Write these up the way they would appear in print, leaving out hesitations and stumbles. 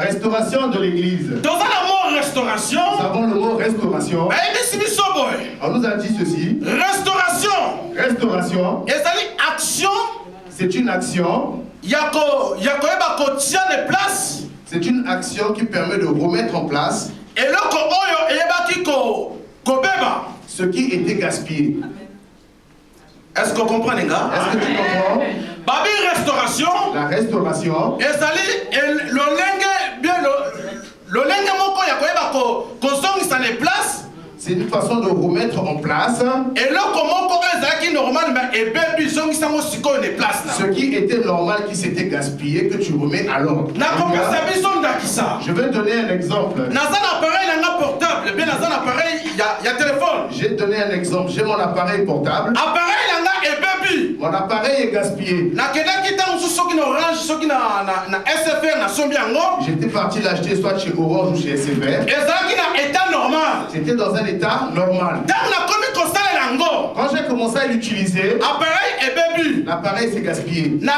restauration de l'église. Nous avons le mot restauration. On nous a dit ceci. Restauration. C'est une action. C'est une action qui permet de remettre en place ce qui était gaspillé. Est-ce que vous comprenez? Est-ce que tu comprends? La restauration. C'est une façon de remettre en place ce qui était normal, qui s'était gaspillé, que tu remets à l'ordre. Je vais donner un exemple. J'ai donné un exemple. J'ai mon appareil portable. Mon appareil est gaspillé. J'étais parti l'acheter soit chez Orange ou chez SFR. C'était dans un état normal. Quand j'ai commencé à l'utiliser, l'appareil s'est gaspillé. Là,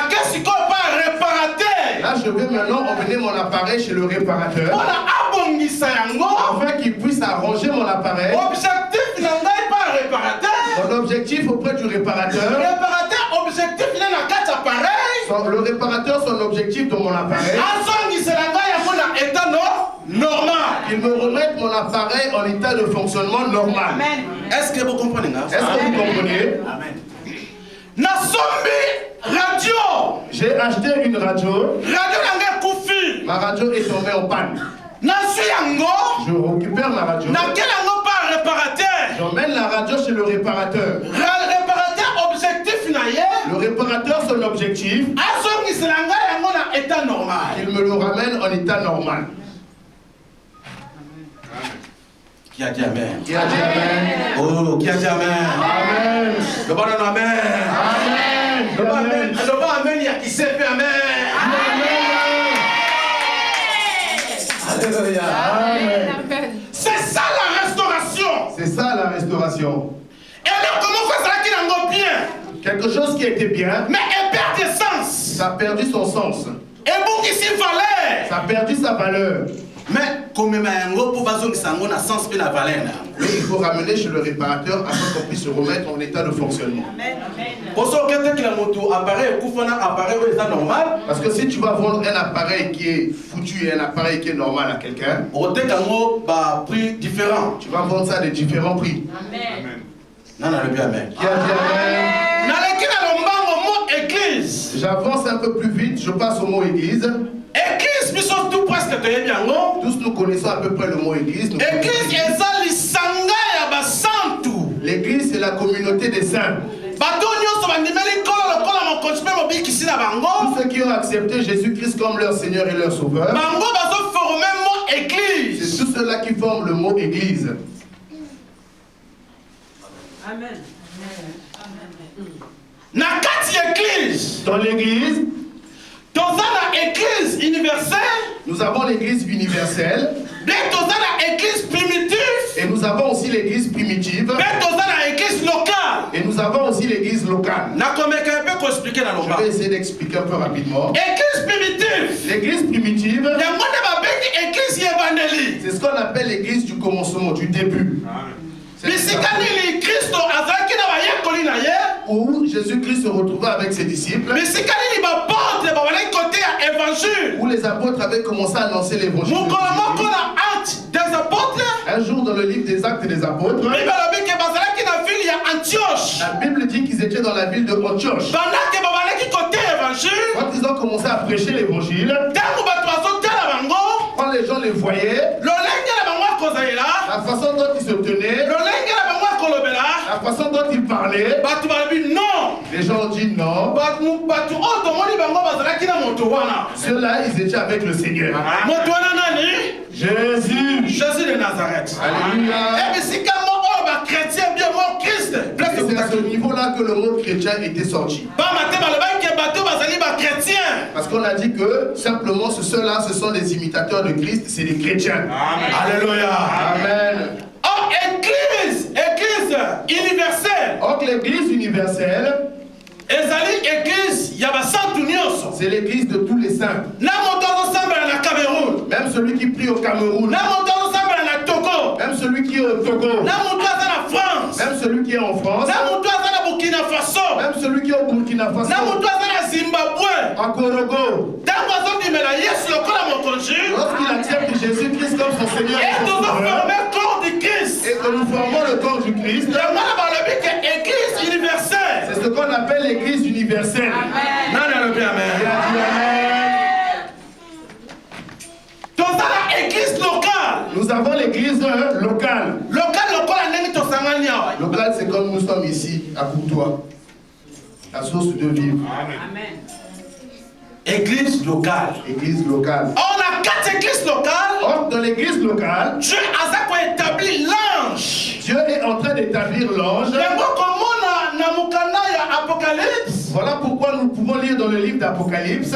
je vais maintenant emmener mon appareil chez le réparateur afin qu'il puisse arranger mon appareil. Mon objectif auprès du réparateur, le réparateur, son objectif de mon appareil, il me remette mon appareil en état de fonctionnement normal. Est-ce que vous comprenez? Est-ce que vous comprenez? J'ai acheté une radio. Ma radio est tombée en panne. Je récupère ma radio. J'emmène la radio chez le réparateur. Le réparateur, son objectif, il me le ramène en état normal. Qui a dit amen? Qui a dit amen? Oh, qui a dit amen? Amen. Le bon amen. Amen. Le bon amen. Le bon amen, il y a qui s'est fait amen. Alléluia. Amen. C'est ça la restauration. C'est ça la restauration. Et alors, comment faire ça qui n'a pas bien? Quelque chose qui était bien, mais elle perd de sens. Ça a perdu son sens. Et bon, ici, valeur. Ça a perdu sa valeur. Mais comme il faut ramener chez le réparateur afin qu'on puisse se remettre en état de fonctionnement. Parce que si tu vas vendre un appareil qui est foutu et un appareil qui est normal à quelqu'un, tu vas vendre ça à des différents prix. Amen. Non, non, le amen. Qui a dit amen? J'avance un peu plus vite, je passe au mot église. Église, tout presque tous nous connaissons à peu près le mot église. L'église, c'est la communauté des saints. Tous ceux qui ont accepté Jésus-Christ comme leur Seigneur et leur Sauveur, c'est tous ceux-là qui forment le mot église. Amen. Dans l'église, nous avons l'église universelle. Et nous avons aussi l'église primitive. Et nous avons aussi l'église locale. Je vais essayer d'expliquer un peu rapidement. L'église primitive, c'est ce qu'on appelle l'église du commencement, du début. Où Jésus-Christ se retrouvait avec ses disciples. Où les apôtres avaient commencé à annoncer l'évangile. Un jour dans le livre des Actes des Apôtres, la Bible dit qu'ils étaient dans la ville de Antioche. Quand ils ont commencé à prêcher l'évangile, quand les gens les voyaient, la façon dont ils se tenaient, la façon dont ils parlaient, les gens ont dit non. Ceux-là, ils étaient avec le Seigneur. Jésus. Jésus de Nazareth. Alléluia. C'est à ce niveau-là que le mot chrétien était sorti. Parce qu'on a dit que simplement ceux-là, ce sont des imitateurs de Christ, c'est des chrétiens. Amen. Alléluia. Amen. Oh, église universelle. Or, l'église universelle, c'est l'église de tous les saints. Même celui qui prie au Cameroun. Même celui qui est au Togo. Même celui qui est en France. Même celui qui est au Burkina Faso. À Korogo. Lorsqu'il accepte Jésus-Christ comme son Seigneur et son Sauveur, et que nous formons le corps du Christ, c'est ce qu'on appelle l'église universelle. Amen. Nous avons l'église locale. Local, c'est comme nous sommes ici, à Courtois. La source de vivre. Amen. Église locale. Église locale. On a 4 églises locales. Or, dans l'église locale, Dieu a établi l'ange. Dieu est en train d'établir l'ange. Voilà pourquoi nous pouvons lire dans le livre d'Apocalypse.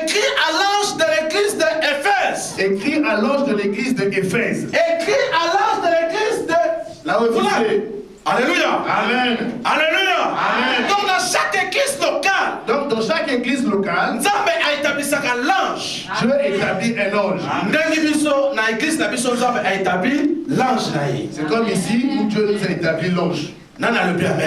Écrit à l'ange de l'église d'Éphèse. Écrit à l'ange de l'église d'Éphèse. Écrit à l'ange de l'église de Laodicée. Alléluia. Amen. Alléluia. Amen. Donc dans chaque église locale, donc dans chaque église locale, Dieu a établi ça qu'un l'ange. Dieu établit un ange. C'est comme ici où Dieu nous a établi l'ange. Nana le bien. Amen.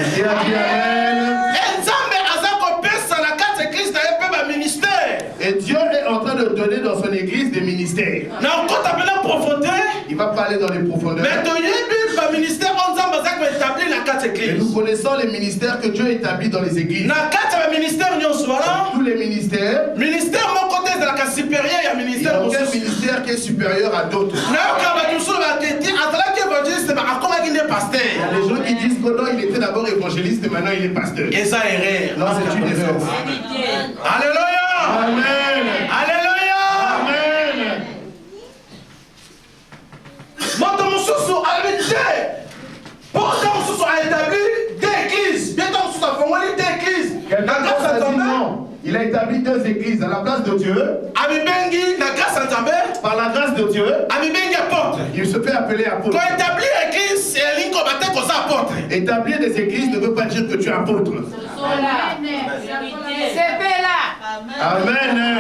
Et Dieu est en train de donner dans son église des ministères. Il va parler dans les profondeurs. Et nous connaissons les ministères que Dieu établit dans les églises. Tous les ministères. Il n'y a aucun ministère qui est supérieur à d'autres. Il y a des gens qui disent que non, il était d'abord évangéliste et maintenant il est pasteur. Et ça est non, c'est une erreur. Alléluia. Amen. Alléluia. Amen. Il a établi 2 églises à la place de Dieu. Par la grâce de Dieu, il se fait appeler apôtre. Établir des églises ne veut pas dire que tu es apôtre. Amen.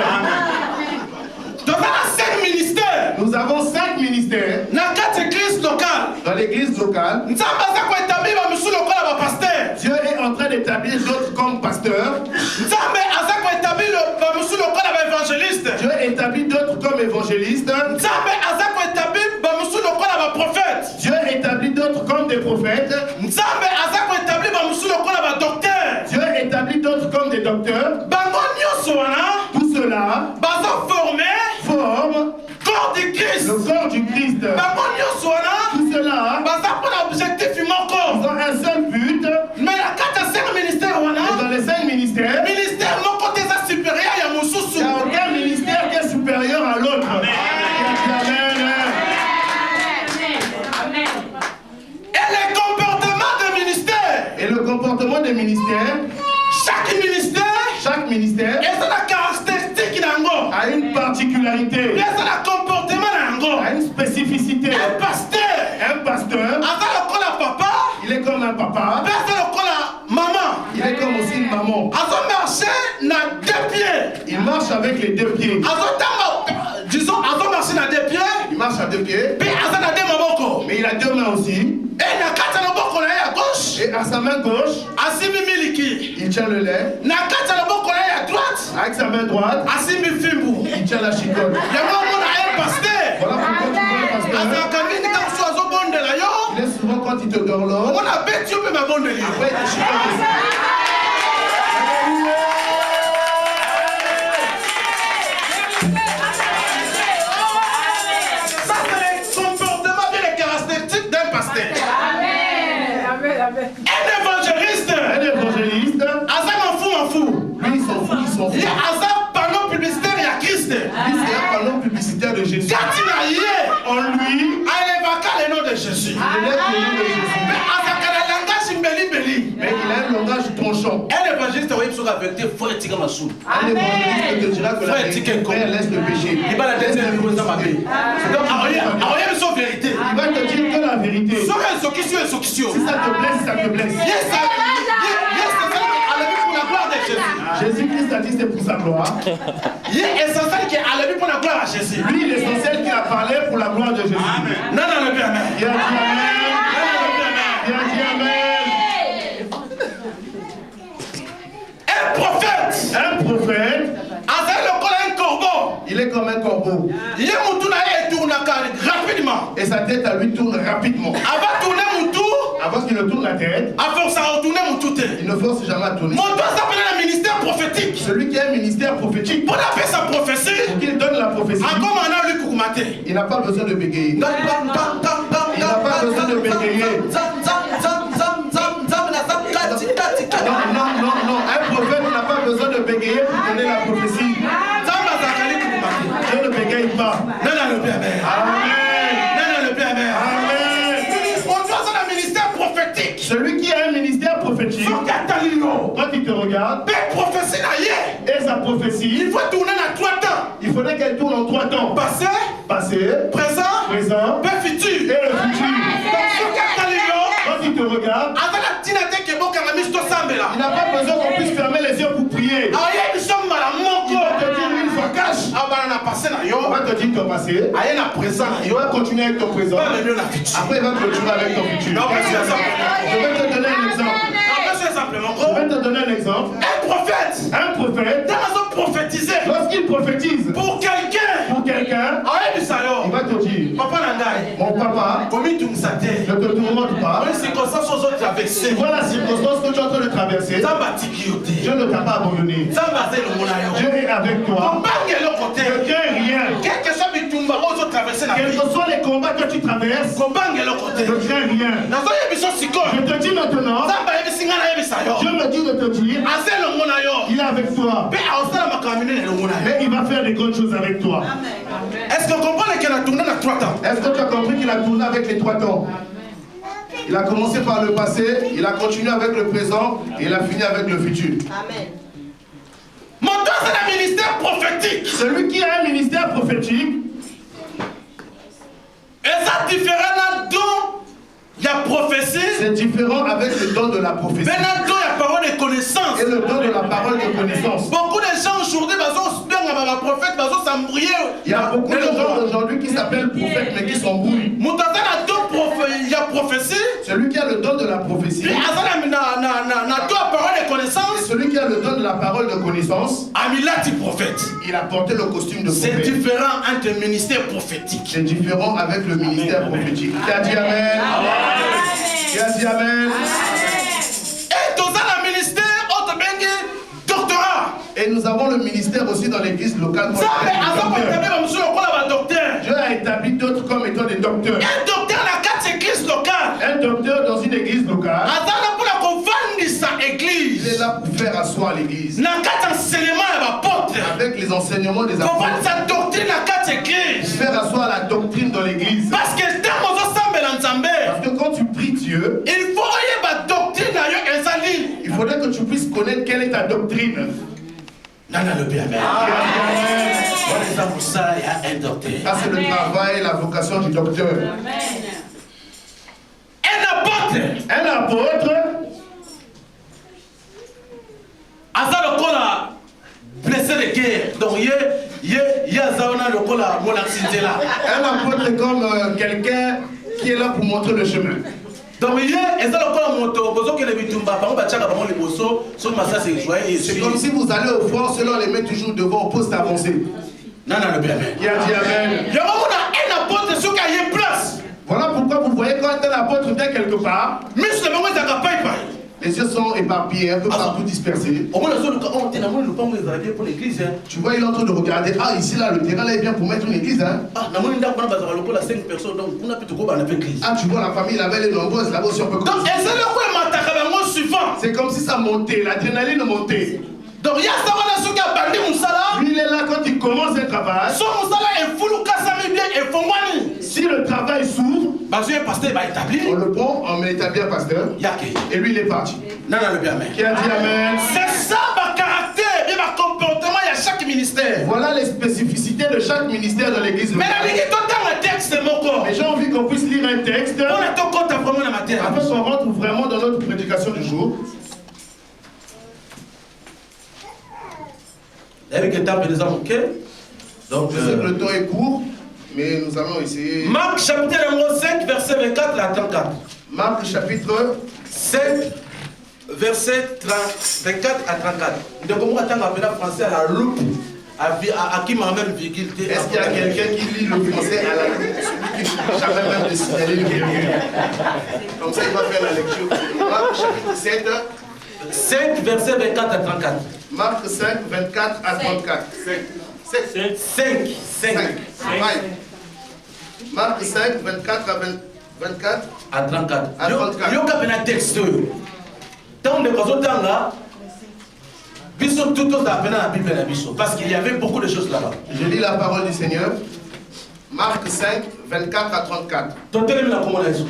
Nous avons 5 ministères dans l'église locale. Dieu est en train d'établir d'autres comme pasteurs. Dieu établit d'autres comme évangélistes. Dieu établit d'autres comme des prophètes. Dieu établit d'autres comme des docteurs. Tout cela forme corps du Christ. Le corps du Christ. Tout cela ils ont un seul but. Mais dans les 5 ministères, il n'y a aucun ministère qui est supérieur à l'autre. Amen. Et le comportement des ministères, chaque ministère a une particularité, a une spécificité. Un pasteur, il est comme un papa, il est comme aussi une maman. Il marche avec les 2 pieds. Il marche à 2 pieds. Mais il a 2 mains aussi. Et à sa main gauche, il tient le lait. Avec sa main droite, il tient la chicotte. Voilà pourquoi tu vois le pasteur. Il est souvent quand il te donne l'or. Après il te chicotte. Un évangéliste, lui il s'en fout. Il y a un panneau publicitaire, il y a Christ. Lui c'est un panneau publicitaire de Jésus. Quand il a lié en lui, il évoque le nom de Jésus. Il élève le nom de Jésus. Mais il a un langage tranchant. Un évangéliste, il faut évangéliste te dira que la vérité laisse le péché. Il va la laisser le péché. Donc, il va te dire que la vérité. Si ça te plaît, si ça te plaît. Jésus-Christ a dit c'est pour sa gloire. Il est essentiel qu'il a levé pour la gloire à Jésus. Lui, l'essentiel qu'il a parlé pour la gloire de Jésus. Amen. Non, non, le Père, amen. Il a dit amen. Il a dit amen. Un prophète. Un prophète. Un corbeau. Il est comme un corbeau. Il est rapidement. Et sa tête à lui tourne rapidement. Avant qu'il ne tourne la tête, il ne force jamais à tourner. Ministère prophétique. Celui qui a un ministère prophétique, pour appeler sa prophétie, pour qu'il donne la prophétie, il n'a pas besoin de bégayer. Il n'a pas besoin de bégayer. Non. Un prophète n'a pas besoin de bégayer pour donner la prophétie. Dieu ne bégaye pas. Non, le Père. Amen. Le Père. Amen. On doit avoir un ministère prophétique. Celui qui a un ministère prophétique, quand il te regarde, et sa prophétie, il faut tourner dans 3 temps. Il faudrait qu'elle tourne en 3 temps. Passé, présent, et futur. le futur. Quand il te regarde, il n'a pas besoin qu'on puisse fermer les yeux pour prier. Il va te dire une fois cache. On va te dire ton passé. Il va continuer avec ton présent. Après il va continuer avec ton futur. Je vais te donner un exemple. Un prophète, lorsqu'il prophétise pour quelqu'un, il va te dire, mon papa, ne te tourmente pas. Vois la circonstance que tu es en train de traverser. Dieu ne t'a pas abandonné. Dieu est avec toi. Ne crains rien. Quels que soient les combats que tu traverses, ne crains rien. Je te dis maintenant, Dieu me dit de te dire, il est avec toi. Mais il va faire des grandes choses avec toi. Est-ce qu'on comprend qu'il a tourné dans 3 temps? Est-ce que tu as compris qu'il a tourné avec les 3 temps? Il a commencé par le passé, il a continué avec le présent et il a fini avec le futur. Amen. Mon Dieu, c'est un ministère prophétique. Celui qui a un ministère prophétique, et ça différent dont il y a prophétie. C'est différent avec le don de la prophétie. Maintenant, il y a parole de connaissance. Et le don de la parole de connaissance. Beaucoup de gens aujourd'hui, il y a beaucoup de gens aujourd'hui qui s'appellent prophètes mais qui s'embrouillent. Il y a prophétie. Celui qui a le don de la prophétie. Et celui qui a le don de la parole de connaissance. Il a porté le costume de prophète. C'est différent entre le ministère prophétique. C'est différent avec le ministère prophétique. Qui a dit amen? Qui a dit amen? Et dans un ministère, doctorat. Et nous avons le ministère aussi dans l'église locale. Dieu a établi d'autres comme étant des docteurs. Un docteur dans 4 églises locales. Un docteur dans une église locale. Il est là pour faire asseoir l'église. Avec les enseignements des apôtres. Faire asseoir la doctrine dans l'église. Parce que quand tu pries Dieu, il faudrait que tu puisses connaître quelle est ta doctrine. Le Père. Ça, il y a un docteur. Ça, c'est le travail et la vocation du docteur. Un apôtre. Blessé de guerre. Donc, un apôtre est comme quelqu'un qui est là pour montrer le chemin. Donc, c'est comme si vous allez au fort, cela on les met toujours devant au poste avancé. Non, le Père. Qui a dit amen. Voilà pourquoi vous voyez quand un apôtre vient quelque part, les yeux sont éparpillés, un peu partout dispersés. Tu vois, il est en train de regarder. Ah, ici, là, le terrain là est bien pour mettre une église. Hein? Ah, tu vois, la famille là-bas, elle est nombreuse. Là-bas aussi, on peut commencer. C'est comme si ça montait, l'adrénaline montait. Donc, il y a lui, il est là quand il commence un travail. Si le travail s'ouvre, on le prend, on établit un pasteur. Et lui, il est parti. Non, le Père. Qui a dit amen. C'est ça ma caractère et ma comportement à chaque ministère. Voilà les spécificités de chaque ministère dans l'église. Mais j'ai envie qu'on puisse lire un texte. Afin qu'on rentre vraiment dans notre prédication du jour. Donc, je sais que le temps est court, mais nous allons essayer. Marc chapitre 5, verset 24 à 34. Marc chapitre 7, verset 24 à 34. De comment attendre appeler français à la loupe, à qui m'a même virgule. Est-ce qu'il y a quelqu'un qui lit le français à la loupe, celui qui n'a jamais même de signaler une virgule? Comme ça, il va faire la lecture. Marc chapitre 7, verset 24 à 34. Marc 5, 24 à 34. 5. Marc 5, 24 à 24 à 34. À 34. Il y a un texte. Parce qu'il y avait beaucoup de choses là-bas. Je lis la parole du Seigneur. Marc 5, 24 à 34. On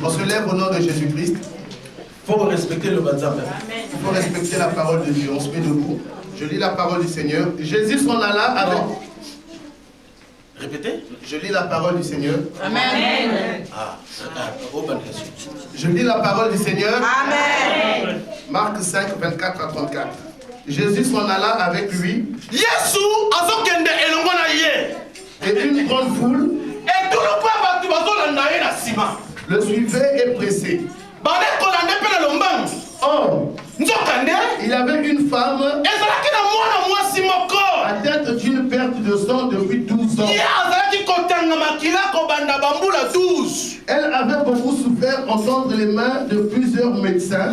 se lève au nom de Jésus-Christ. Il faut respecter le baptême. Il faut respecter la parole de Dieu. On se met debout. Je lis la parole du Seigneur. Jésus s'en alla avec... Répétez. Je lis la parole du Seigneur. Amen. Je lis la parole du Seigneur. Amen. Marc 5, 24 à 34. Jésus s'en alla avec lui. Et une grande foule le suivait et pressait. Or, il avait une femme atteinte d'une perte de sang depuis 12 ans. Elle avait beaucoup souffert entendre les mains de plusieurs médecins.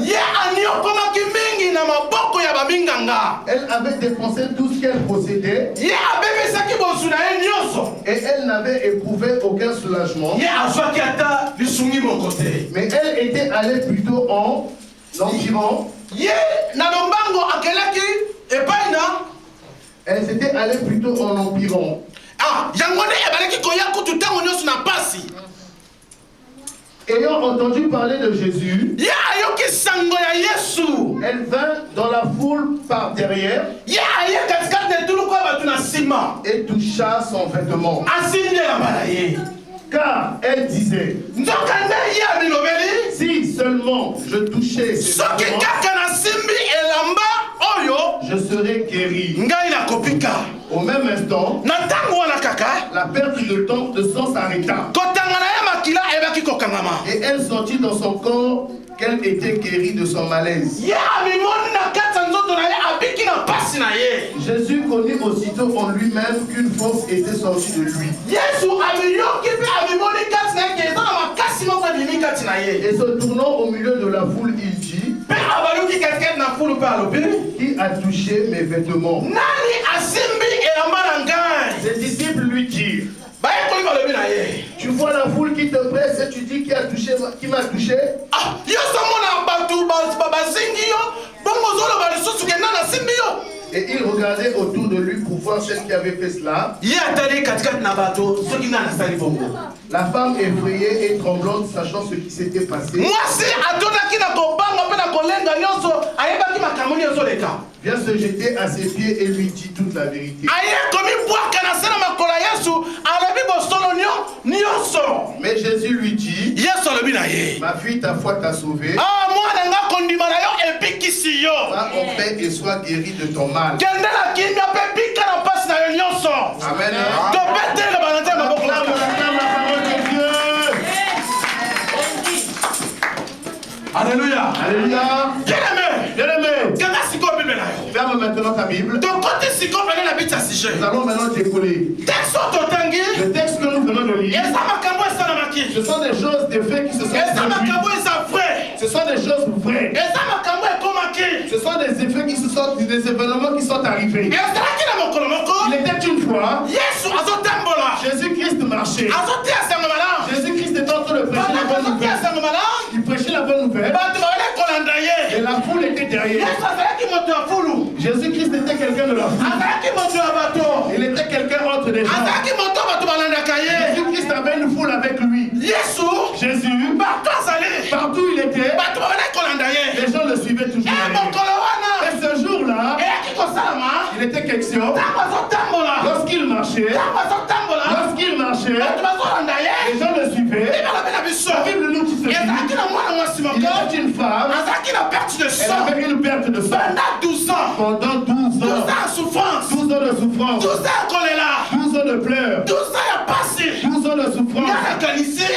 Elle avait dépensé tout ce qu'elle possédait. Et elle n'avait éprouvé aucun soulagement. Mais elle était allée plutôt en empirant. Elle s'était allée plutôt en empirant. Ayant entendu parler de Jésus, elle vint dans la foule par derrière et toucha son vêtement. Car elle disait, si seulement je touchais ses vêtements, je serai guéri. Au même instant, la perte de sang s'arrêta. Et elle sentit dans son corps qu'elle était guérie de son malaise. Jésus connut aussitôt en lui-même qu'une force était sortie de lui. Et se tournant au milieu de la foule, il dit, qui a touché mes vêtements? Ses disciples lui dirent, tu vois la foule qui te presse et tu dis qui m'a touché? Et il regardait autour de lui pour voir celle qui avait fait cela. La femme effrayée et tremblante, sachant ce qui s'était passé, vient se jeter à ses pieds et lui dit toute la vérité. Mais Jésus lui dit, ma fille, ta foi t'a sauvée. Va en paix et sois guéri de ton mal. Amen. Alléluia. Alléluia. Bien-aimé. Ferme maintenant ta Bible. Nous allons maintenant décoller. Le texte que nous venons de lire, ce sont des choses, des faits qui se sont produits. Ce sont des choses vraies. Ce sont des effets qui se sont, des événements qui sont arrivés. Il était une fois, Jésus-Christ marchait. Jésus-Christ était en train de prêcher la bonne nouvelle. Il prêchait la bonne nouvelle. Et la foule était derrière. Jésus-Christ était quelqu'un de la foule. Il était quelqu'un entre des gens. Jésus-Christ avait une foule avec lui. Jésus, partout il était, les gens le suivaient toujours. Et ce jour-là, il était question, lorsqu'il marchait, les gens le suivaient. La Bible nous dit ceci. Il était une femme, elle avait une perte de sang. Pendant 12 ans. Pendant 12 ans. 12 ans de souffrance. 12 ans de souffrance. souffrance. 12 ans qu'on est là. 12 ans de pleurs. 12 ans il a passé. 12 ans de souffrance.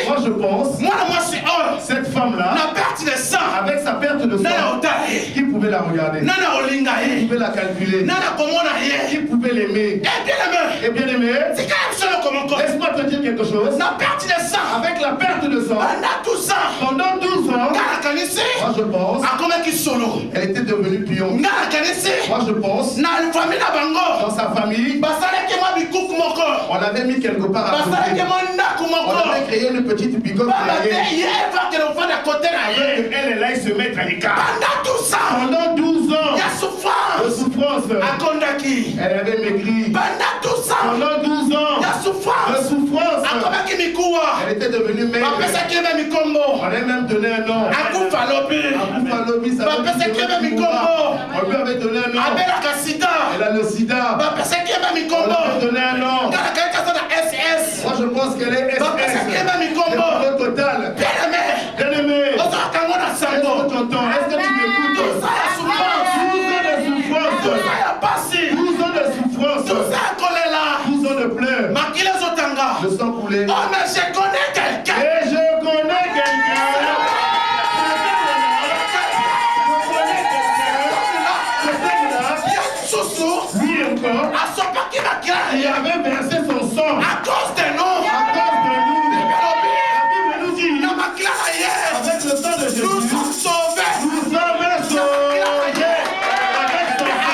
Moi je pense, cette femme-là, avec sa perte de sang, qui pouvait la regarder? Qui pouvait la calculer? Qui pouvait l'aimer? Et bien aimé, laisse-moi te dire quelque chose. Avec la perte de sang, pendant 12 ans, moi je pense, elle était devenue pion. Moi je pense, dans sa famille, on l'avait mis quelque part à côté. On avait créé une petite bicoque elle et là, il se mettent à l'écart. Pendant 12 ans de souffrance, elle avait maigri. Pendant 12 ans de souffrance, elle était devenue maigre. On lui a même donné un nom. Akufalobi, ça veut dire on lui avait donné un nom. Elle a le sida. On lui a donné un nom. Moi je pense qu'elle est SS. Le total. Bien aimé. Est-ce que tu entends? Est-ce que tu m'écoutes? 12 ans de souffrance. 12 ans de pleurs. Le sang coulé. Oh mais je connais quelqu'un. Et je connais quelqu'un. Lui encore, il avait versé son sang à cause de nous. La Bible nous dit, avec le sang de Jésus, nous sommes sauvés. nous sommes sauvés. Avec son sang,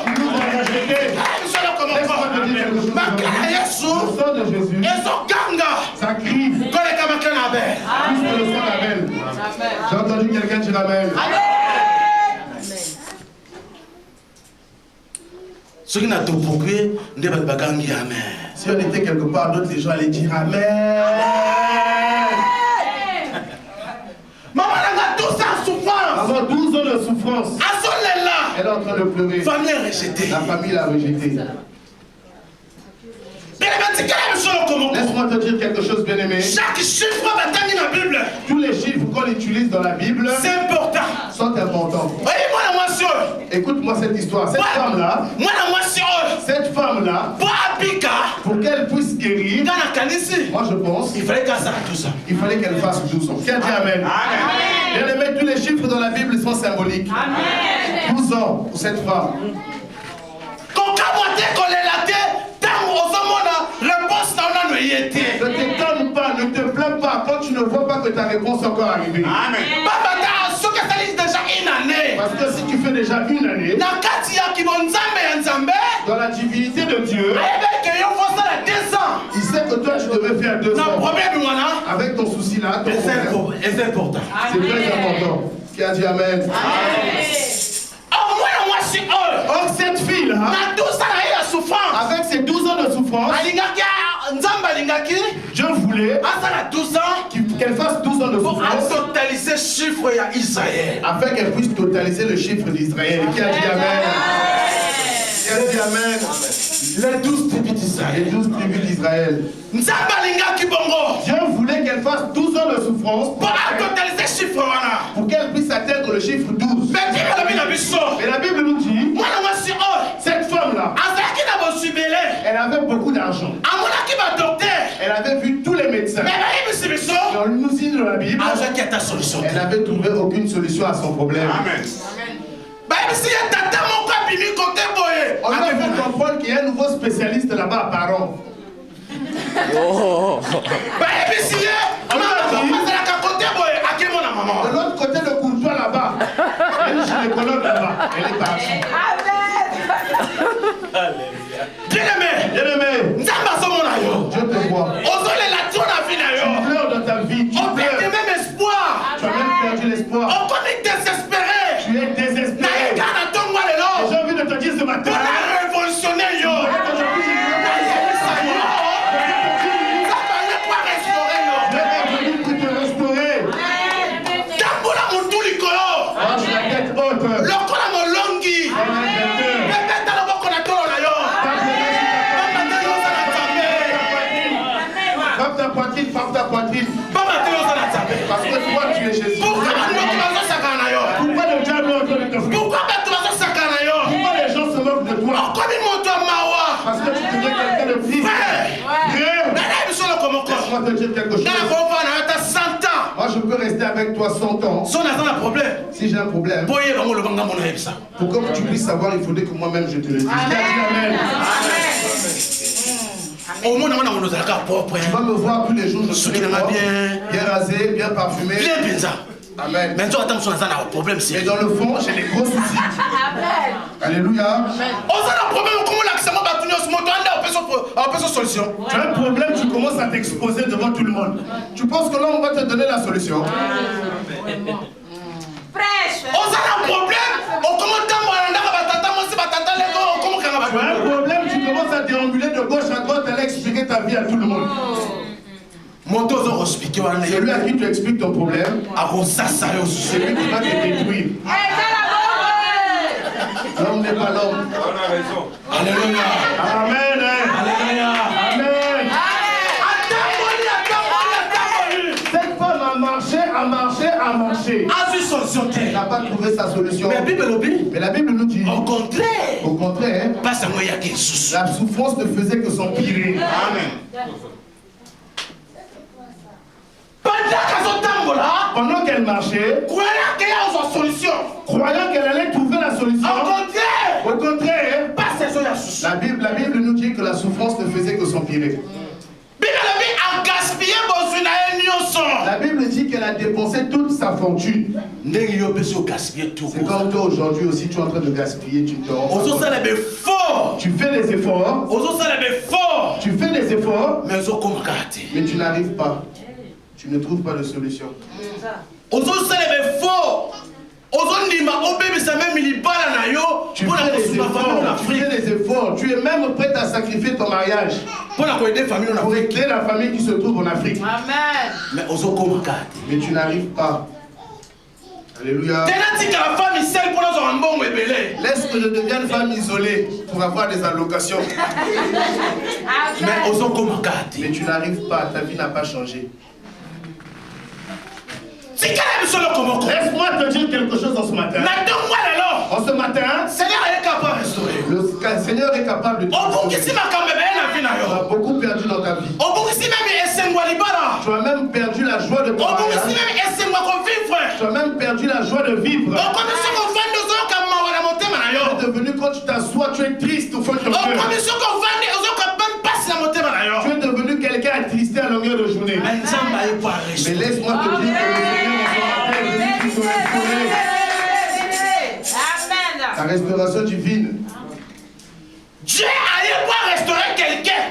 nous nous avons jeté. Laisse-moi te dire quelque chose. Le sang de Jésus, ça crie plus que le sang d'Abel. J'ai entendu quelqu'un dire Amen. Si on était quelque part d'autre, les gens allaient dire Amen. Maman a 12 ans de souffrance. Avant 12 ans de souffrance, elle est en train de pleurer. Famille rejetée. La famille l'a rejetée. Laisse-moi te dire quelque chose, bien aimé. Chaque chiffre dans la Bible, tous les chiffres qu'on utilise dans la Bible c'est important. Sont importants. Écoute-moi cette histoire. Cette femme-là, pour qu'elle puisse guérir, moi je pense, il fallait qu'elle fasse 12 ans. Qui a dit Amen? Bien aimé, tous les chiffres dans la Bible sont symboliques. 12 ans pour cette femme. Ne t'étonne pas, ne te plains pas quand tu ne vois pas que ta réponse est encore arrivée. Amen. Parce que si tu fais déjà une année dans la divinité de Dieu, il sait que toi tu devais faire 2 ans. Avec ton souci là, c'est important. Qui a dit Amen? Or cette fille là, avec ses 12 ans de souffrance, Dieu voulait qu'elle fasse 12 ans de souffrance afin qu'elle puisse totaliser le chiffre d'Israël. Qui a dit Amen? Qui a dit Amen? Les 12 tribus d'Israël. Dieu voulait qu'elle fasse 12 ans de souffrance pour qu'elle puisse atteindre le chiffre 12. Et la Bible nous dit, cette femme-là, elle avait beaucoup d'argent. Elle avait vu tous les médecins. Dans l'usine de la Bible, elle n'avait trouvé aucune solution à son problème. Amen. On a fait comprendre qu'il y a un nouveau spécialiste là-bas à Paron. De l'autre côté, le courtois là-bas. Il y a une gynécologue là-bas. Elle est partie. Bien-aimé, Dieu te voit. Tu pleures dans ta vie. Tu as même perdu l'espoir. Tu es désespéré. Et j'ai envie de te dire ce matin. Parce que tu deviens quelqu'un de triste. Laisse-moi te dire quelque chose. Moi, je peux rester avec toi 100 ans. Si j'ai un problème, pour que tu puisses savoir, il faudrait que moi-même je te le dise. Amen. Tu vas me voir tous les jours, je serai propre, bien rasé, bien parfumé. Amen. Mais dans le fond, j'ai des gros soucis. Alléluia. Tu as un problème, tu commences à t'exposer devant tout le monde. Tu penses que là, on va te donner la solution? Tu as un problème, tu commences à déambuler de gauche à droite, aller expliquer ta vie à tout le monde. Celui à qui tu expliques ton problème, c'est lui qui va te détruire. L'homme n'est pas l'homme. On a raison. Alléluia. Amen. Alléluia. Amen. Cette femme a marché. Elle n'a pas trouvé sa solution. Mais la Bible nous dit, au contraire, la souffrance ne faisait que s'empirer. Amen. Pendant qu'elle marchait, croyant qu'elle allait trouver la solution, au contraire, la Bible nous dit que la souffrance ne faisait que s'empirer. La Bible dit qu'elle a dépensé toute sa fortune. C'est comme toi aujourd'hui aussi, tu es en train de gaspiller, tu dors. Tu fais des efforts. Tu fais des efforts, mais tu n'arrives pas. Tu ne trouves pas de solution. Tu fais des efforts. Tu es même prêt à sacrifier ton mariage pour aider la famille qui se trouve en Afrique. Amen. Mais tu n'arrives pas. Alléluia. Laisse que je devienne femme isolée pour avoir des allocations. Mais tu n'arrives pas. Ta vie n'a pas changé. Laisse-moi te dire quelque chose en ce matin. En ce matin, le Seigneur est capable de te restaurer. Tu as beaucoup perdu dans ta vie. Tu as même perdu la joie de ton mariage. Tu as même perdu la joie de vivre. Tu es devenu, quand tu t'assois, tu es triste au fond de ton cœur. Tu es devenu quelqu'un attristé à longueur de journée. Mais laisse-moi te dire que le Seigneur ta restauration divine. Dieu allait pas restaurer quelqu'un.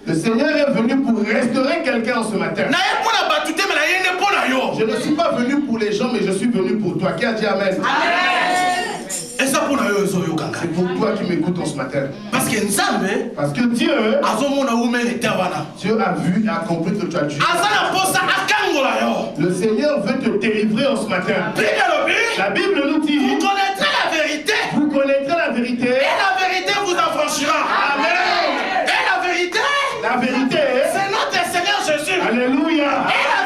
Le Seigneur est venu pour restaurer quelqu'un en ce matin. Je ne suis pas venu pour les gens, mais je suis venu pour toi. Qui a dit Amen? C'est pour toi qui m'écoutes en ce matin. Parce que Dieu a vu et a compris que tu as dû. Le Seigneur veut te délivrer en ce matin. La Bible nous dit, vous connaîtrez la vérité. Vous connaîtrez la vérité. Et la vérité vous affranchira. Amen. Et la vérité, c'est notre Seigneur Jésus. Alléluia. Et la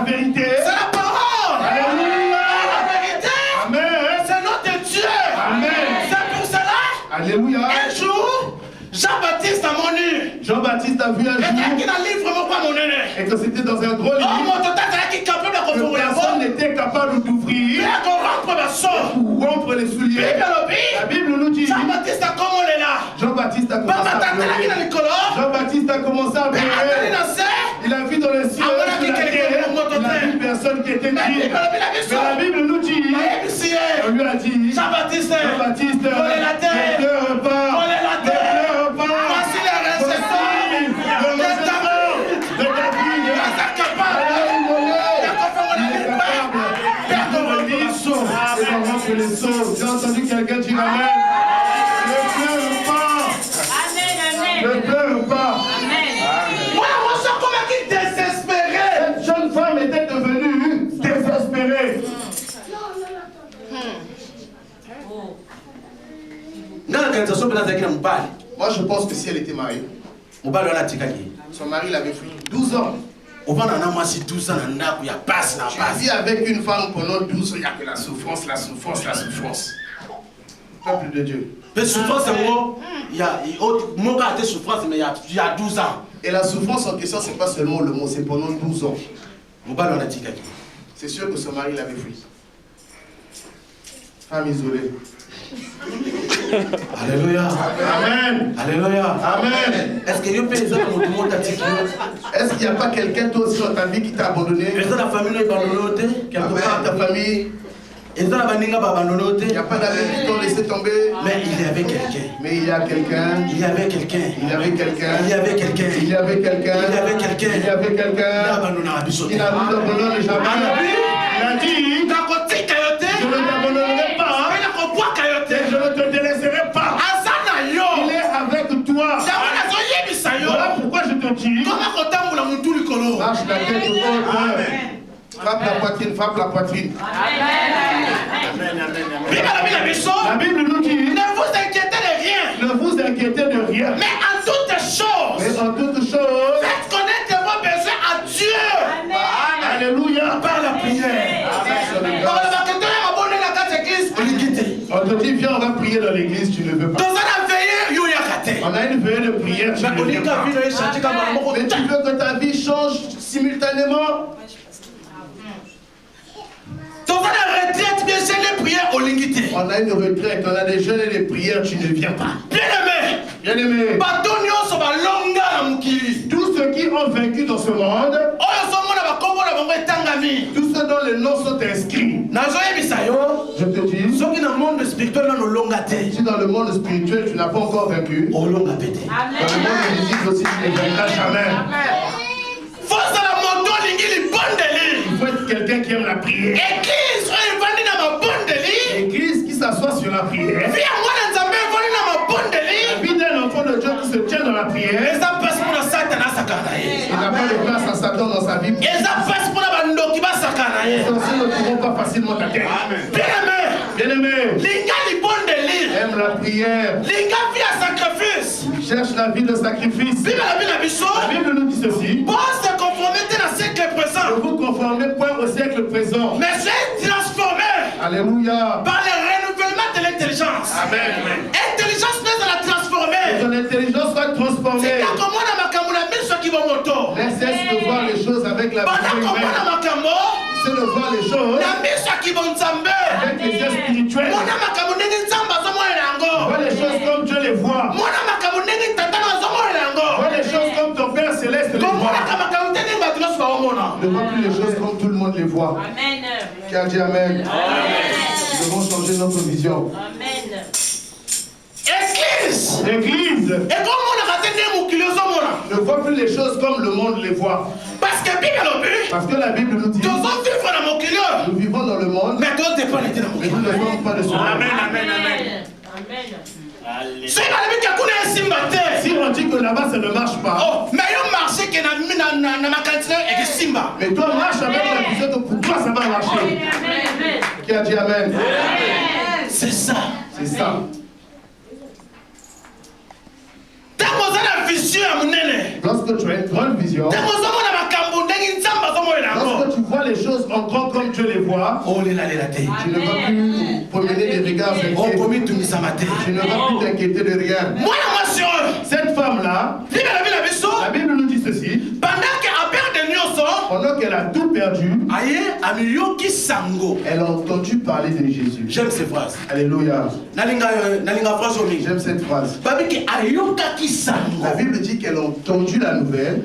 vérité, c'est la parole. Alléluia. Et la vérité, amen, c'est notre Dieu. Amen. C'est pour cela, alléluia, un jour, Jean-Baptiste a vu un jour et que c'était dans un gros lit. Personne n'était capable d'ouvrir pour rompre les souliers. La Bible nous dit, Jean-Baptiste a commencé à pleurer. Il a vu dans le ciel, il a vu personne qui était triste. Mais la Bible nous dit, on lui a dit, Jean-Baptiste, ne pleure pas. Voici la réception de ta vie. Il est capable. J'ai entendu quelqu'un dire Amen. Ne pleure pas. Ne pleure pas. Cette jeune femme était devenue désespérée. Moi je pense que si elle était mariée, son mari l'avait fui 12 ans. Tu vis avec une femme pendant 12 ans, il n'y a que la souffrance. Peuple de Dieu. Mais souffrance, il y a mon gars a été souffrance, mais il y a 12 ans. Et la souffrance en question, c'est pas seulement le mot, c'est pendant 12 ans. C'est sûr que son mari l'avait fui. Femme isolée. Alléluia. Amen. Alléluia. Amen. Est-ce qu'il n'y a pas quelqu'un toi aussi dans ta vie qui t'a abandonné? Quelque part ta famille. Il n'y a pas d'amis qui t'ont laissé tomber. Mais il y avait quelqu'un. Mais il y a quelqu'un. Il y avait quelqu'un. Il y avait quelqu'un. Il y avait quelqu'un. Il y avait quelqu'un. Il y avait quelqu'un. Il y avait quelqu'un. Qui n'a plus d'abandonner jamais. Il a dit, je ne t'abandonnerai pas. Et je ne te délaisserai pas. Il est avec toi. Voilà pourquoi je te dis. Marche la tête au haut. Frappe la poitrine, frappe la poitrine. Amen. La Bible nous dit, ne vous inquiétez de rien. Ne vous inquiétez de rien. Mais en toutes choses, faites connaître vos besoins à Dieu. Amen. Alléluia. Par la prière. On te dit, viens, on va prier dans l'église, tu ne veux pas. On a une veillée de prière, tu ne veux pas. Mais tu veux que ta vie change simultanément. On a une retraite, on a des jeûnes et des prières, tu ne viens pas. Bien-aimé, tous ceux qui ont vaincu dans ce monde, tous ceux dont les noms sont inscrits, je te dis, si dans le monde spirituel tu n'as pas encore vaincu, dans le monde physique aussi tu ne vaincras jamais. Il faut être quelqu'un qui aime la prière. Église qui s'assoit sur la prière. La vie d'un enfant de Dieu qui se tient dans la prière. Il n'a pas de place à Satan dans sa vie. Les sorciers ne pourront pas facilement t'atteindre. Bien-aimé, aime la prière. Cherche la vie de sacrifice. La Bible nous dit ceci. Ne vous conformez point au siècle présent. Mais c'est transformé. Alléluia. Par le renouvellement de l'intelligence. Amen. Intelligence n'est pas la transformer. Que ton intelligence soit transformée. Laisse de voir les choses avec la vision humaine. C'est de voir les choses avec les yeux spirituels. Vois les choses comme Dieu les voit. Vois les choses comme ton Père Céleste les voit. Ne vois plus les choses comme tout le monde les voit. Amen. Qui a dit Amen. Nous devons changer notre vision. Amen. L'église ne voit plus les choses comme le monde les voit. Parce que la Bible nous dit, nous vivons dans le monde, mais nous ne sommes pas de ce monde. Amen. Si on dit que là-bas ça ne marche pas, mais toi marche avec la vision de pourquoi ça va marcher. Qui a dit Amen. C'est ça. C'est ça. Lorsque tu as une grande vision, lorsque tu vois les choses en grand comme Dieu les voit, tu ne vas plus promener des regards inquiets. Tu ne vas plus t'inquiéter de rien. Cette femme-là, la Bible nous dit ceci. Pendant qu'elle a tout perdu, elle a entendu parler de Jésus. J'aime ces phrases. Alléluia. J'aime cette phrase. La Bible dit qu'elle a entendu la nouvelle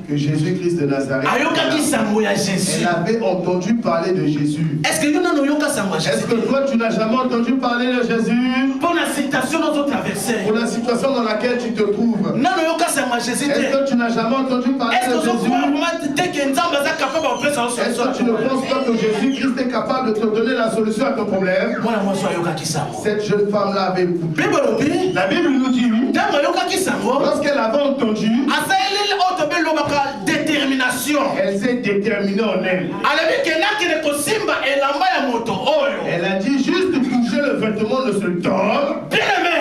que Jésus-Christ de Nazareth. Elle avait entendu parler de Jésus. Est-ce que toi tu n'as jamais entendu parler de Jésus? Pour la situation dans laquelle tu te trouves. Est-ce que tu n'as jamais entendu parler de Jésus? Est-ce que tu ne penses pas que Jésus-Christ est capable de te donner la solution à ton problème? Cette jeune femme-là avait écouté. La Bible nous dit, lorsqu'elle avait entendu, elle s'est déterminée en elle. Elle a dit juste toucher le vêtement de cet homme. Bien-aimé.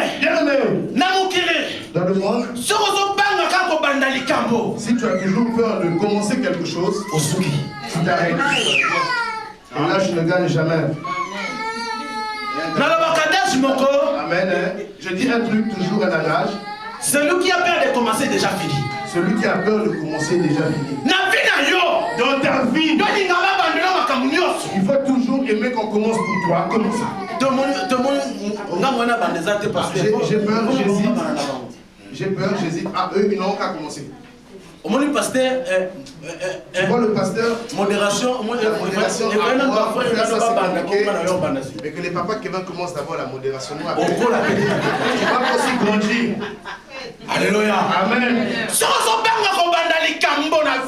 Dans le monde, si tu as toujours peur de commencer quelque chose, tu t'arrêtes. Et là, je ne gagne jamais. Amen. Je dis un truc toujours à l'âge. Celui qui a peur de commencer déjà fini. Celui qui a peur de commencer déjà fini. Dans ta vie, il faut toujours aimer qu'on commence pour toi comme ça. J'ai peur, j'hésite. Ah, eux, ils n'ont qu'à commencer. Tu vois le pasteur, modération, mais que les papas qui commencent d'abord la modération. Tu vas aussi grandir. Alléluia. Amen.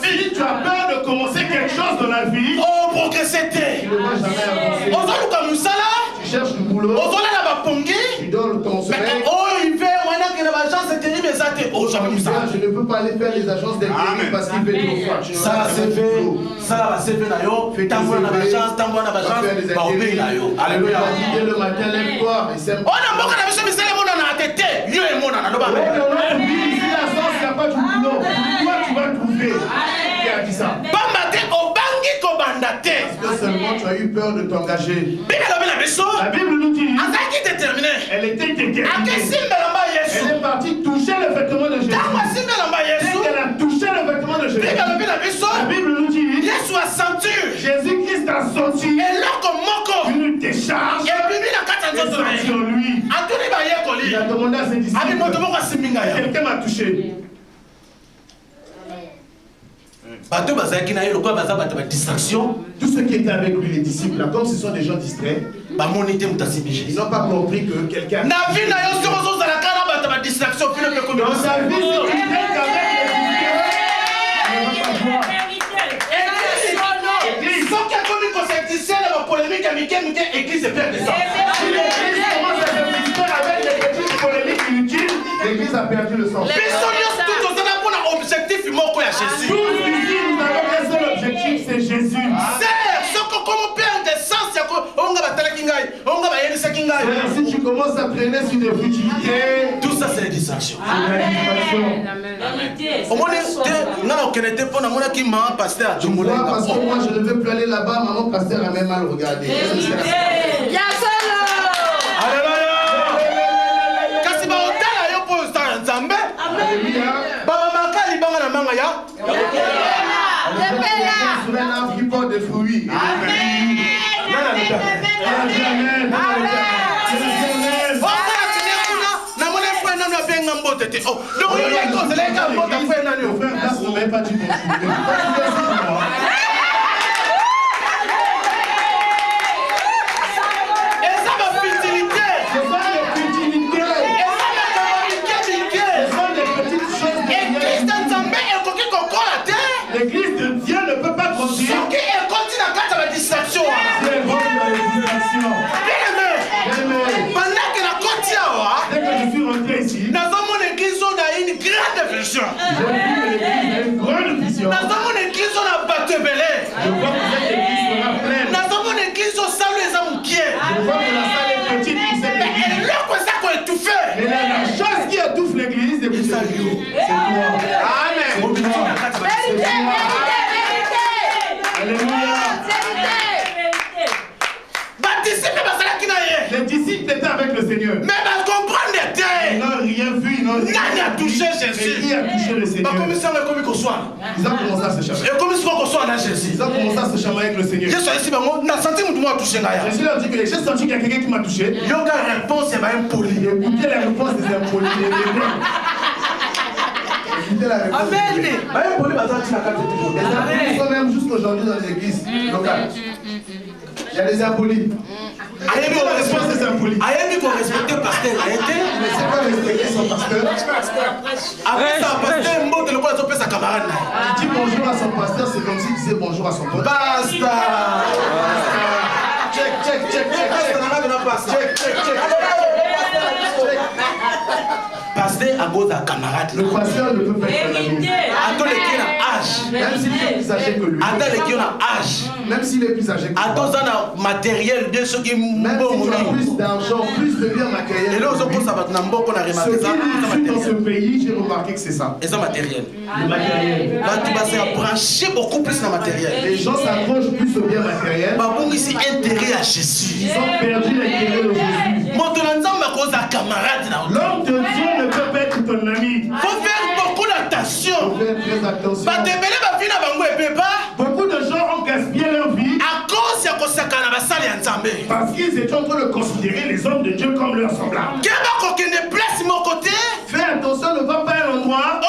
Si tu as peur de commencer quelque chose dans la vie, oh, progresser. Tu ne vas jamais avancer. Tu cherches du boulot, tu dors ton sommeil. Je ne peux pas aller faire les agences d'intérim parce qu'il fait trop froid. Ça c'est fait. Ça va se faire d'ailleurs. T'envoies la chance, Alléluia. Le matin, lève-toi. Ici, la chance, il n'y a pas du boulot. Toi, tu vas trouver. Qui a dit ça? Parce que seulement tu as eu peur de t'engager. La Bible nous dit, elle était déterminée. elle est partie toucher le vêtement de Jésus. Dès qu'elle a touché le vêtement de Jésus, la Bible nous dit, Jésus-Christ a senti une décharge sur lui. Il a demandé à ses disciples, quelqu'un m'a touché. Tous ceux qui étaient avec lui, les disciples, là, comme ce sont des gens distraits, ils n'ont pas compris que quelqu'un. Dans sa vie, si tu traînes avec l'église a perdu le sens. Tous ici, nous avons un seul objectif, c'est Jésus. Si tu commences à traîner sur des futilités, tout ça c'est des distractions. Parce que moi je ne veux plus aller là-bas, maman pasteur a même mal regardé. Un arbre qui porte des fruits. L'église de Dieu ne peut pas grandir. Dès que je suis rentré ici, j'ai vu que l'église a une grande vision. Je vois que cette église sera pleine. Je vois que la salle est petite pour cette église. Mais la chose qui étouffe l'église, c'est toi. Amen. Alléluia. Les disciples étaient avec le Seigneur. Mais Ils n'ont rien vu, ils n'ont rien touché Jésus. Qui a touché le Seigneur? Ils ont commencé à se chamailler. Ils ont commencé à se chamailler avec le Seigneur. Jésus leur dit que j'ai senti qu'il y a quelqu'un qui m'a touché. Écoutez la réponse des impolis. Écoutez la réponse. Amen. Ils sont même jusqu'aujourd'hui dans les églises locales. Il y a des impolis. Ayemi qu'on respecte le pasteur. Il ne sait pas respecter son pasteur. Après ça, pasteur monte le poids de sa camarade. Il dit bonjour à son pasteur, c'est comme s'il disait bonjour à son pote. Basta. Check. Pasteur à cause d'un camarade. Le pasteur ne peut pas être un ami. À tous les qui ont âge. âge. Même s'il est plus âgé que lui. Attends, les qui ont âge. Même s'il est plus âgé que lui. Attends, ça a matériel de ceux qui même si tu as plus d'argent, plus de biens matériels. Et là, on a ce qui est dans ce pays, j'ai remarqué que c'est ça. Et ça matériel. Le matériel. Là, tu vas se brancher beaucoup plus dans le matériel. Les gens s'accrochent plus au bien matériel. Babou ici intérêt à Jésus. Ils ont perdu l'intérêt de Jésus. L'homme de Dieu ne peut pas être ton ami. Faut faire beaucoup d'attention. Faut faire très attention. Beaucoup de gens ont gaspillé leur vie parce qu'ils étaient en train de considérer les hommes de Dieu comme leurs semblables. Fais attention, ne va pas à un endroit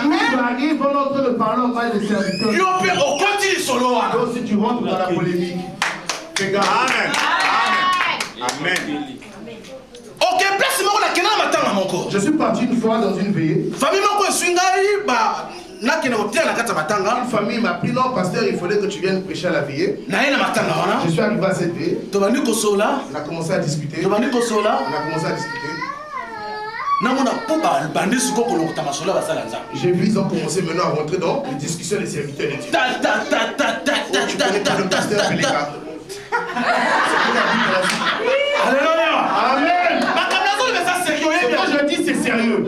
où tu arrives, on est en train de parler en mal des serviteurs. Donc si tu rentres dans la polémique, fais gaffe. Amen. Amen. Je suis parti une fois dans une veillée. Une famille m'a pris, non pasteur, il fallait que tu viennes prêcher à la veillée. Je suis arrivé à cette veillée. On a commencé à discuter. J'ai vu, ils ont commencé maintenant à rentrer dans les discussions des serviteurs de Dieu. Tu connais pas le pasteur Peleka. Alléluia. Amen. Ce que je dis, c'est sérieux.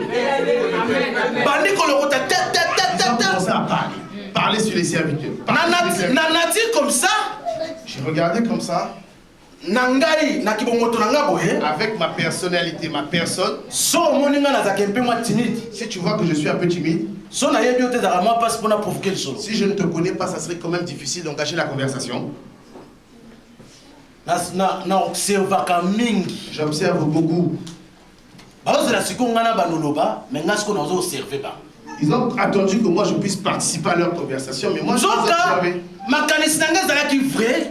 Ils ont commencé à parler sur les serviteurs. Comme ça. J'ai regardé comme ça. Avec ma personnalité, ma personne. Si tu vois que je suis un peu timide, si je ne te connais pas, ça serait quand même difficile d'engager la conversation. J'observe beaucoup. Ils ont attendu que moi je puisse participer à leur conversation, mais moi je observé.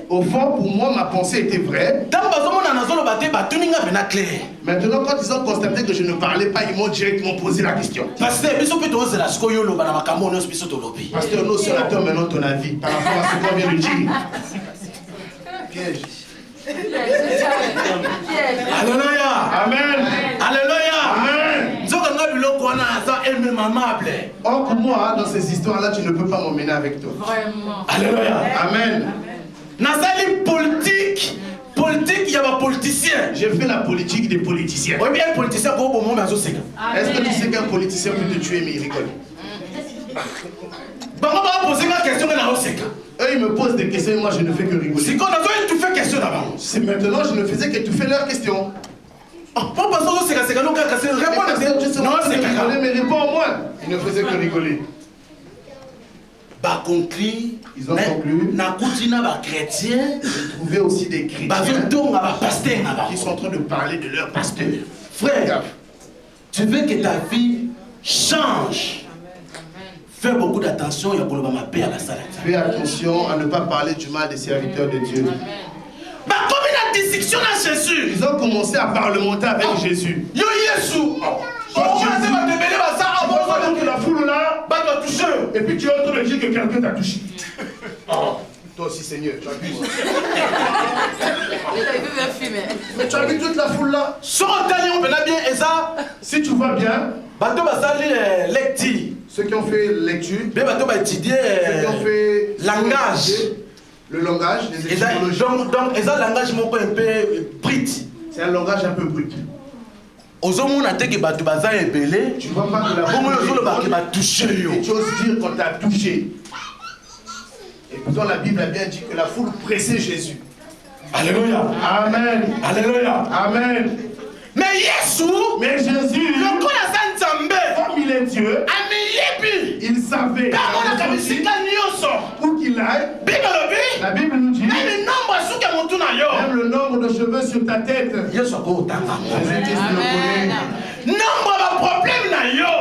Au fond, pour moi, ma pensée était vraie. Maintenant, quand ils ont constaté que je ne parlais pas, ils m'ont directement posé la question. Pasteur, nous sommes maintenant ton avis par rapport à ce qu'on vient de dire. Piège. Alléluia. Amen. Alléluia. Amen. Or pour moi, dans ces histoires-là, tu ne peux pas m'emmener avec toi. Vraiment. Alléluia. Amen. Politique, il y a des politiciens. J'ai fait la politique des politiciens. Oui, bien politicien. Est-ce que tu sais qu'un politicien peut te tuer mais il rigole? Eux ils me posent des questions et moi je ne fais que rigoler. C'est maintenant je ne faisais qu'étouffer leurs questions. Mais réponds au moins. Ils ne faisaient que rigoler. Ils ont conclu. J'ai trouvé aussi des chrétiens qui sont en train de parler de leur pasteur. Frère, tu veux que ta vie change. Fais beaucoup d'attention, il y a ma paix à la salle. Fais attention à ne pas parler du mal des serviteurs de Dieu. Ils ont commencé à parlementer avec Jésus. La foule là, et puis tu es en train de dire que quelqu'un t'a touché. Toi aussi Seigneur, tu as vu. Tu as vu toute la foule là. Si tu vois bien, ceux qui ont fait lecture, ceux qui ont fait langage, le langage, les étymologies. Donc, c'est un langage un peu brut. C'est un langage un peu brut. Tu vois pas que la foule et tu oses dire qu'on t'a touché. Et pourtant la Bible a bien dit que la foule pressait Jésus. Alléluia. Amen. Alléluia. Amen. Mais Jésus, comme il est Dieu, il savait où qu'il aille. La Bible nous dit même le nombre de cheveux sur ta tête. Jésus-Christ le connaît.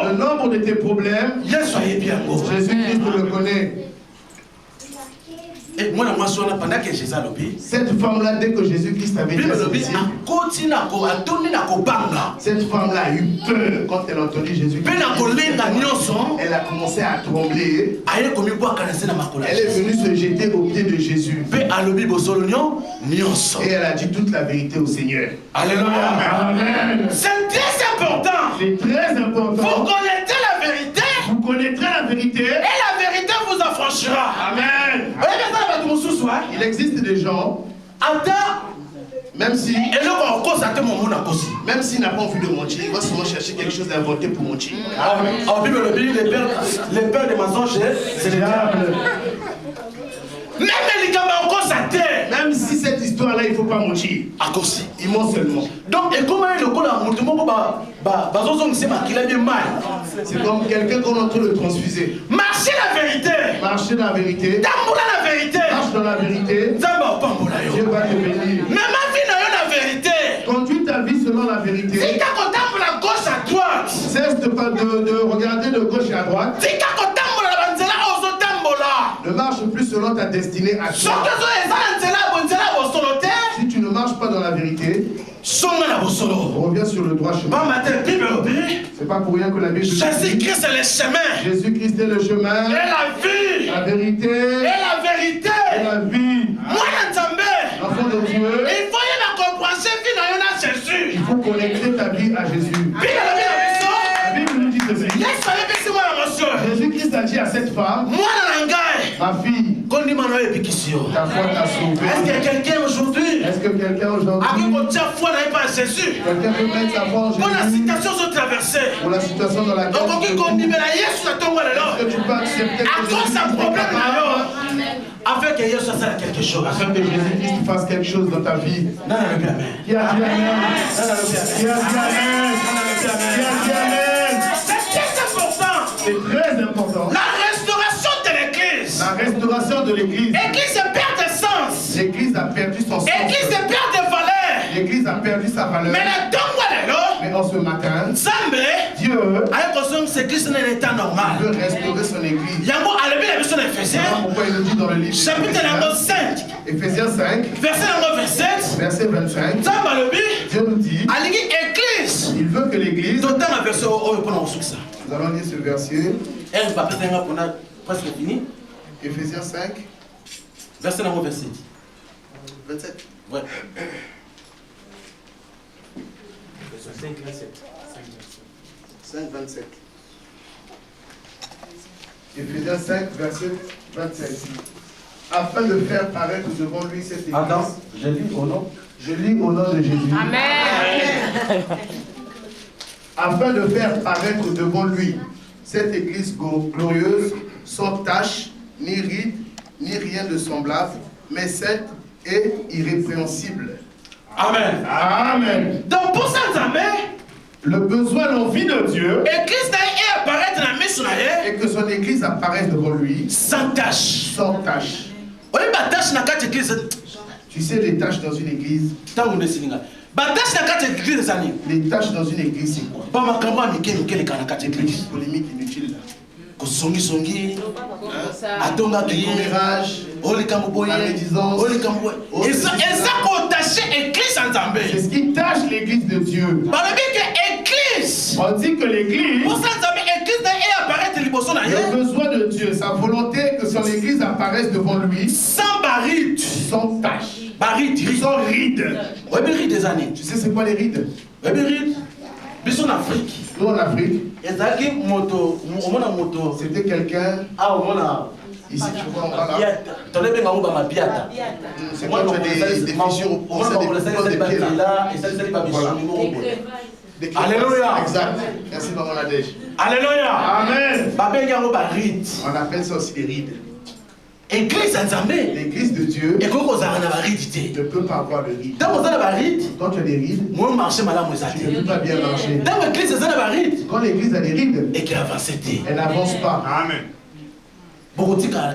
Le nombre de tes problèmes, Jésus-Christ le connaît. Et moi, pendant que Jésus a cette femme-là, dès que Jésus-Christ avait dit cette femme-là a eu peur quand elle a entendu Jésus-Christ. Elle a commencé à trembler. Elle est venue se jeter aux pieds de Jésus. Et elle a dit toute la vérité au Seigneur. Alléluia. Amen. C'est très important. C'est très important. Vous connaîtrez la vérité. Vous connaîtrez la vérité. il existe des gens, même s'il n'a pas envie de mentir, il va souvent chercher quelque chose d'inventé pour mentir. En Bible, les pères des mensonges, c'est les diables. Même si cette histoire-là, il ne faut pas mentir. Il ment seulement. Donc, et comment il c'est comme quelqu'un qu'on est en train de transfuser. Marcher la vérité. Marcher la vérité. La vérité. Marche dans la vérité. Dieu va te bénir. La vérité. Conduis ta vie selon la vérité. Si tu as la gauche à droite. Cesse de regarder de gauche et à droite. Si tu as ne marche plus selon ta destinée à toi. Si tu ne marches pas dans la vérité, reviens sur le droit chemin. C'est pas pour rien que la Bible dit Jésus-Christ est le chemin. Jésus-Christ est le chemin. Et la vie. La vérité. Et la vérité. Et la vie. L'enfant de Dieu. Il faut connecter ta vie à Jésus. La Bible nous dit ceci. Jésus-Christ a dit à cette femme, ma fille, ta foi t'a sauvé. Est-ce que quelqu'un aujourd'hui Quelqu'un peut mettre sa foi en Jésus pour la situation dans laquelle tu peux accepter afin que Jésus fasse quelque chose. Afin que Jésus-Christ fasse quelque chose dans ta vie. Qui a dit amen? C'est très important. C'est très important. La restauration de l'église. La restauration de l'église. L'église perd de sens. L'église a perdu son sens. L'église perd de valeur. L'église a perdu sa valeur. Mais en ce matin, Dieu veut restaurer son église. Pourquoi il le dit dans le livre chapitre 5, Éphésiens 5, verset 25, Dieu nous dit, il veut que l'église, nous allons lire ce verset, presque fini. Éphésiens 5, verset 27. Ouais. 5, 27. Éphésiens 5, verset 27. Afin de faire paraître devant lui cette église. Attends, je lis au nom. Je lis au nom de Jésus. Amen. Afin de faire paraître devant lui cette église glorieuse, sans tache, ni ride, ni rien de semblable, mais sainte et irrépréhensible. Amen. Amen. Donc pour ça, le besoin, l'envie de Dieu, et que son église apparaisse devant lui, sans tâche. Sans tâche. Tu sais les tâches dans une église. Les tâches dans une église, c'est quoi? Polémique inutile. Les commérages, la médisance. C'est ce qui tâche l'église de Dieu. On dit que l'église, le besoin de Dieu, sa volonté que son église apparaisse devant lui, sans barite, sans tâche, sans ride. Tu sais c'est quoi les rides? Nous en Afrique. Nous en Afrique. C'était quelqu'un. Ici, tu vois, on parle. C'est quand tu as des fissures au des pieds là. Alléluia. Exact. Merci, Maman Nadège. Alléluia. Amen. On appelle ça aussi des rides. L'église de Dieu ne peut pas avoir de rides. Quand tu as des rides, tu ne peux pas bien marcher. Quand l'église a des rides, elle n'avance pas. Amen. Commencez à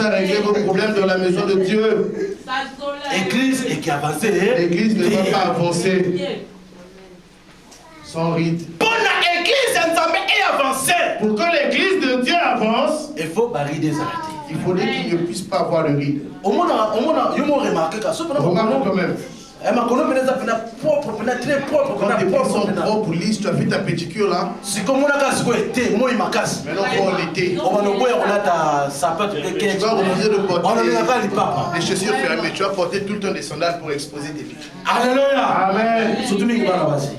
régler vos problèmes dans la maison de Dieu. L'église est qui avance. L'église ne va pas avancer sans rite. Pour que l'église de Dieu avance, il faut barrer des arrêtés. Il faudrait qu'il ne puisse pas avoir de ride. Remarque quand même. très propre. Quand tes pieds sont propres, lisses, tu as fait ta pédicure là. Maintenant, pour l'été. Tu vas refuser de porter les chaussures fermées. Tu vas porter tout le temps des sandales pour exposer tes pieds. Alléluia. Amen.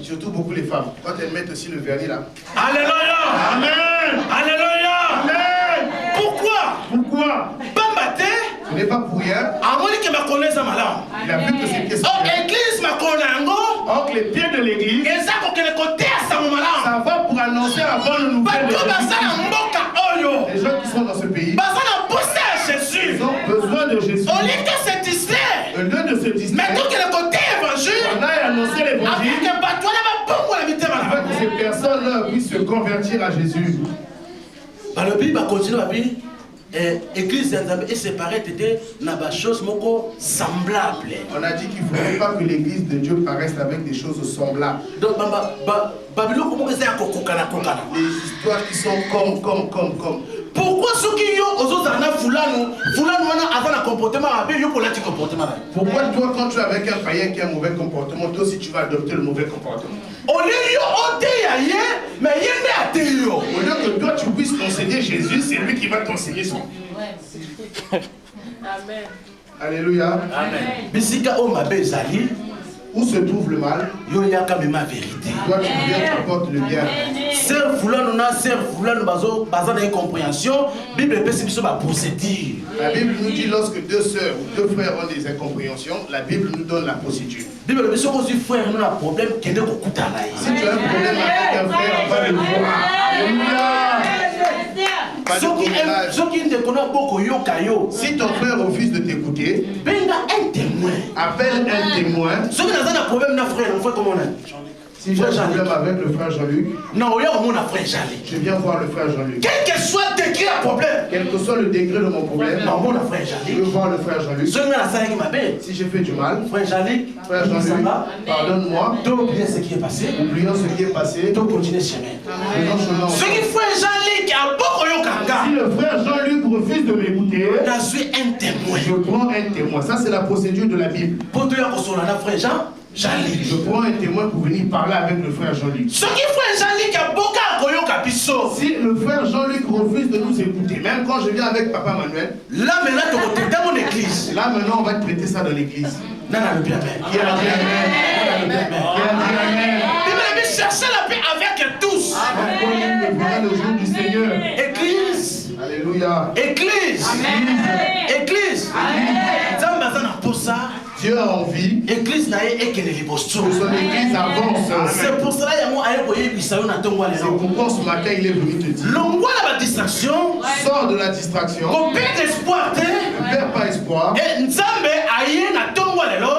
Surtout beaucoup les femmes. Quand elles mettent aussi le vernis là. Alléluia. Amen. Alléluia. Amen. Pourquoi? Ce n'est pas pour rien. Il Il a vu que c'était ça. Oh, que les pieds de l'église, ça va pour annoncer la bonne nouvelle. Les gens qui sont dans ce pays, ils ont besoin de Jésus. Au lieu de se distraire, on a annoncé l'évangile afin que ces personnes-là puissent se convertir à Jésus. La Bible continue à dire. L'église est séparée de choses semblables. On a dit qu'il ne faudrait pas que l'église de Dieu paraisse avec des choses semblables. Donc, des histoires qui sont comme. Pourquoi ceux qui ont aux autres avant le comportement, pourquoi toi, quand tu es avec un païen qui a un mauvais comportement, toi aussi tu vas adopter le mauvais comportement? Au lieu que toi tu puisses t'enseigner Jésus, c'est lui qui va t'enseigner son. Amen. Alléluia. Amen. Où se trouve le mal? Toi tu viens, tu apportes le bien. Sœur incompréhension, Bible procédure. La Bible nous dit lorsque deux sœurs ou deux frères ont des incompréhensions, la Bible nous donne la procédure. Si tu as un problème avec un frère, on va le voir. Si ton frère refuse de t'écouter, appelle un témoin. Si j'ai un problème avec le frère Jean-Luc, je viens voir le frère Jean-Luc. Quel que soit le degré de mon problème, je veux voir le frère Jean-Luc. Si j'ai fait du mal, frère Jean-Luc, pardonne-moi. Oublions ce qui est passé. Continuer chemin. Si le frère Jean-Luc refuse de m'écouter, je prends un témoin. Ça, c'est la procédure de la Bible. Je prends un témoin pour venir parler avec le frère Jean-Luc. Si le frère Jean-Luc refuse de nous écouter, même quand je viens avec Papa Manuel, là maintenant on va te prêter ça dans l'église. Qui a dit Amen? Cherchez la paix avec tous. Le jour du Seigneur. Église. Alléluia. Église. Église. Dieu a envie que son église avance. C'est pour cela c'est pourquoi ce matin il est venu te dire. Sors de la distraction. Ne perds pas espoir.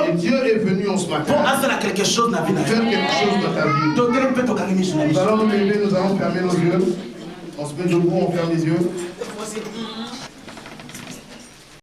Et Dieu est venu en ce matin pour faire quelque chose dans ta vie. Nous allons nous lever, nous allons fermer nos yeux. On se met debout, on ferme les yeux.